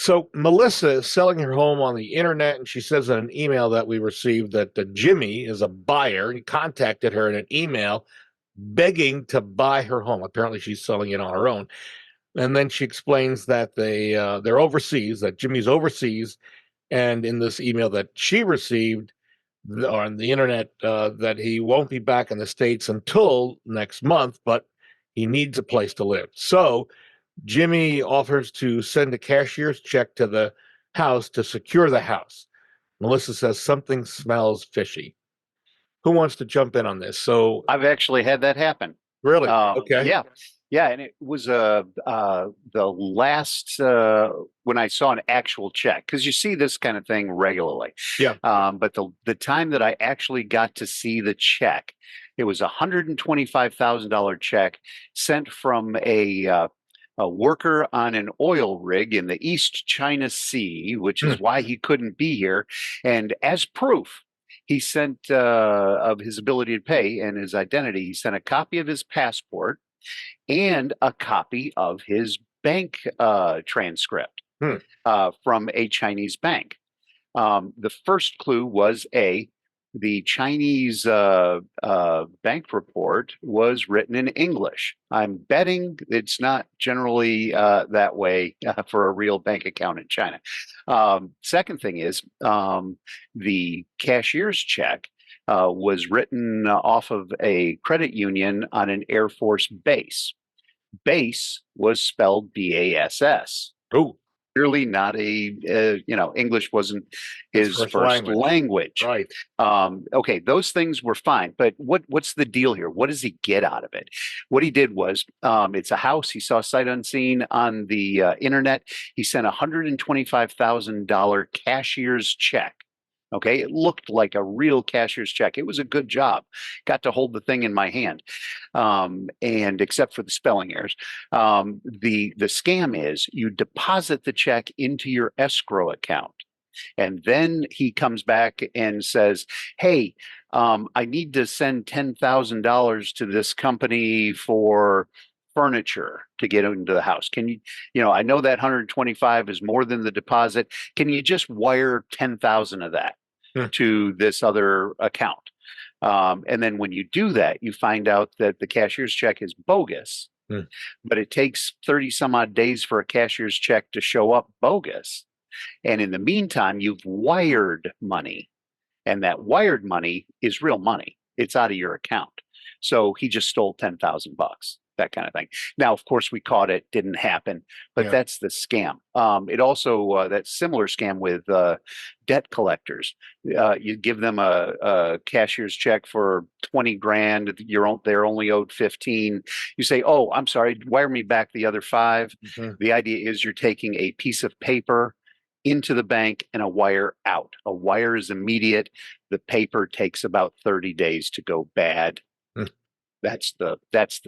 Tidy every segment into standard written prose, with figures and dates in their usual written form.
So Melissa is selling her home on the internet, and she says in an email that we received that Jimmy is a buyer. He contacted her in an email begging to buy her home. Apparently, she's selling it on her own. And then she explains that they're overseas, that Jimmy's overseas, and in this email that she received on the internet, that he won't be back in the States until next month, but he needs a place to live. So Jimmy offers to send a cashier's check to the house to secure the house. Melissa says something smells fishy. Who wants to jump in on this? So, I've actually had that happen. really? Okay. Yeah, yeah, and it was the last when I saw an actual check, because you see this kind of thing regularly. Yeah. But the time that I actually got to see the check, it was $125,000 check sent from a worker on an oil rig in the East China Sea, which is Hmm. why he couldn't be here. And as proof, he sent of his ability to pay and his identity, he sent a copy of his passport and a copy of his bank transcript Hmm. from a Chinese bank. The first clue was the Chinese bank report was written in English. I'm betting it's not generally that way for a real bank account in China. Second thing is the cashier's check was written off of a credit union on an Air Force base. Base was spelled BASS. Oh, Clearly not English wasn't his his first first language. language. Right. Okay, those things were fine, but what's the deal here? What does he get out of it? What he did was, it's a house. He saw sight unseen on the internet. He sent $125,000 cashier's check. Okay, it looked like a real cashier's check. It was a good job. Got to hold the thing in my hand, and except for the spelling errors, the scam is you deposit the check into your escrow account, and then he comes back and says, "Hey, I need to send $10,000 to this company for." Furniture to get into the house. Can I know that 125 is more than the deposit. Can you just wire 10,000 of that Hmm. to this other account? And then when you do that, you find out that the cashier's check is bogus, Hmm. but it takes 30 some odd days for a cashier's check to show up bogus. And in the meantime, you've wired money, and that wired money is real money. It's out of your account. So he just stole 10,000 bucks, that kind of thing. Now, of course, we caught it, didn't happen, but Yeah. that's the scam. It also, that similar scam with debt collectors. You give them a cashier's check for 20 grand. They're only owed 15. You say, "Oh, I'm sorry, wire me back the other five." Mhm. The idea is you're taking a piece of paper into the bank and a wire out. A wire is immediate. The paper takes about 30 days to go bad. Hmm. That's the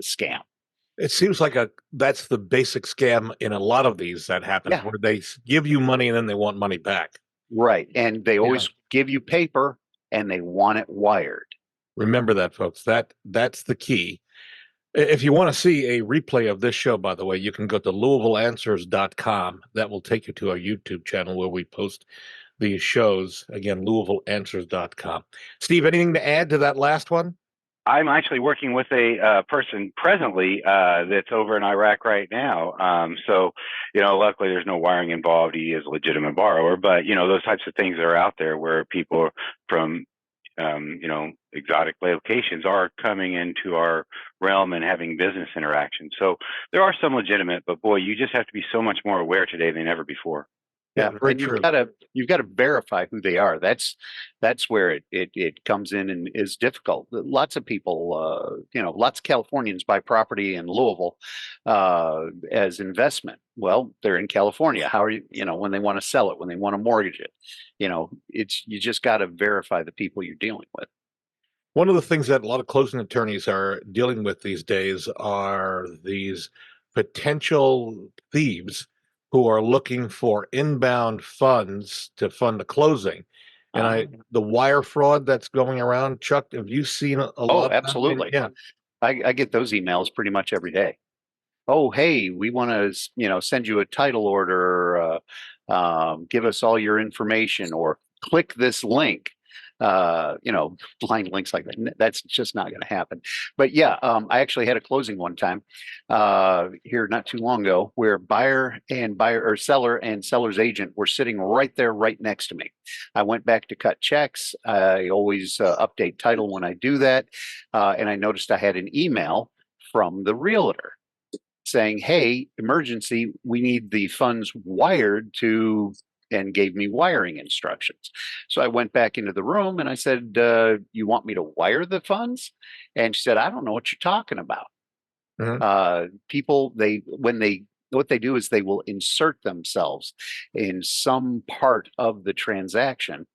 scam. It seems like that's the basic scam in a lot of these that happens, Yeah, where they give you money and then they want money back. right. And they Yeah. always give you paper and they want it wired. Remember that, folks. That's the key. If you want to see a replay of this show, by the way, you can go to LouisvilleAnswers.com. That will take you to our YouTube channel where we post these shows. Again, LouisvilleAnswers.com. Steve, anything to add to that last one? I'm actually working with a person presently that's over in Iraq right now. Luckily there's no wiring involved. He is a legitimate borrower, but those types of things are out there where people from exotic locations are coming into our realm and having business interactions. So there are some legitimate, but boy, you just have to be so much more aware today than ever before. Yeah, Yeah, very and true. you've got to verify who they are. That's where it comes in and is difficult. Lots of people, lots of Californians buy property in Louisville as investment. Well, they're in California. How are when they want to sell it, when they want to mortgage it? You just got to verify the people you're dealing with. One of the things that a lot of closing attorneys are dealing with these days are these potential thieves who are looking for inbound funds to fund a closing. And the wire fraud that's going around, Chuck, have you seen a Oh, lot of that? absolutely. Yeah. I get those emails pretty much every day. Oh, hey, we want to, send you a title order, Give us all your information, or click this link. Blind links like that. That's just not going to happen. But yeah, I actually had a closing one time here not too long ago where buyer or seller and seller's agent were sitting right there, right next to me. I went back to cut checks. I always update title when I do that. And I noticed I had an email from the realtor saying, "Hey, emergency, we need the funds wired to," and gave me wiring instructions. So I went back into the room and I said, "You want me to wire the funds?" And she said, "I don't know what you're talking about." Mhm. People, what they do is they will insert themselves in some part of the transaction,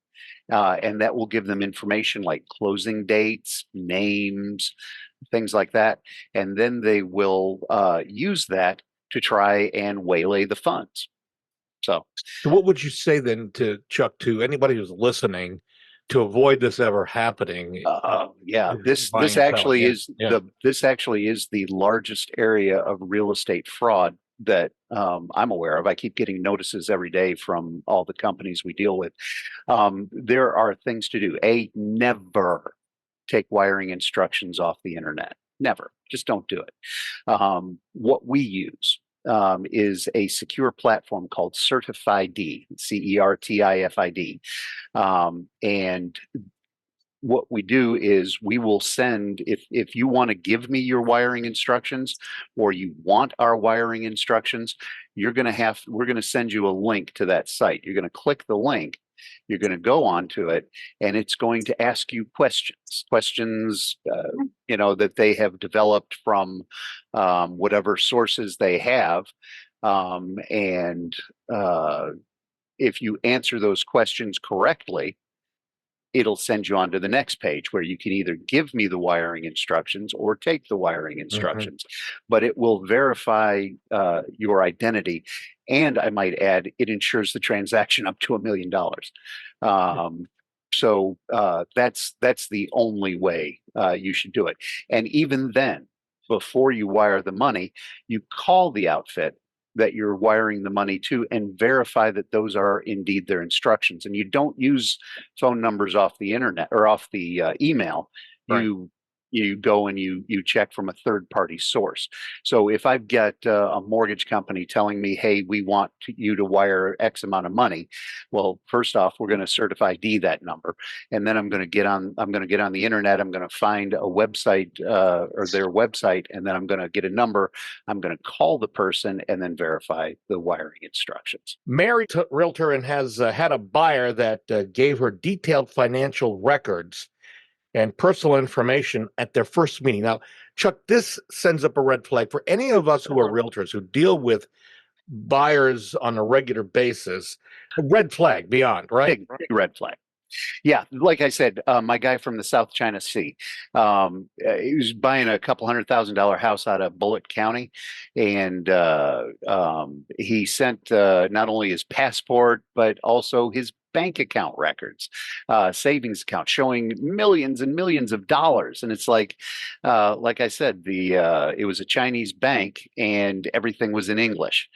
and that will give them information like closing dates, names, things like that. And then they will use that to try and waylay the funds. So, So what would you say then to Chuck, to anybody who's listening, to avoid this ever happening? yeah, this Buying and selling. Yeah. this actually is the largest area of real estate fraud that I'm aware of. I keep getting notices every day from all the companies we deal with. There are things to do. Never take wiring instructions off the internet. Never. Just don't do it. What we use is a secure platform called Certifid, CERTIFID. And what we do is we will send, if you want to give me your wiring instructions, or you want our wiring instructions, we're going to send you a link to that site. You're going to click the link, you're going to go onto it, and it's going to ask you questions that they have developed from whatever sources they have. And if you answer those questions correctly, it'll send you on to the next page where you can either give me the wiring instructions or take the wiring instructions. But it will verify your identity. And I might add, it insures the transaction up to $1 million. So that's the only way you should do it. And even then, before you wire the money, you call the outfit that you're wiring the money to and verify that those are indeed their instructions. And you don't use phone numbers off the internet or off the email. Right. You go and you check from a third party source. So if I've got a mortgage company telling me, "Hey, we want you to wire X amount of money," well, first off, we're going to Certifid that number, and then I'm going to get on the internet. I'm going to find a website or their website, and then I'm going to get a number. I'm going to call the person and then verify the wiring instructions. Mary, realtor, and has had a buyer that gave her detailed financial records and personal information at their first meeting. Now, Chuck, this sends up a red flag for any of us who are realtors who deal with buyers on a regular basis. A red flag beyond, right? Big red flag. Yeah, like I said, my guy from the South China Sea, he was buying a couple $100,000 house out of Bullitt County, and he sent not only his passport but also his bank account records, savings account showing millions and millions of dollars. And it's like I said, it was a Chinese bank and everything was in English.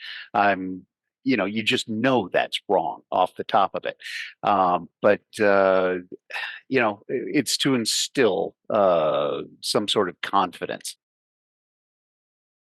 You just know that's wrong off the top of it. But it's to instill some sort of confidence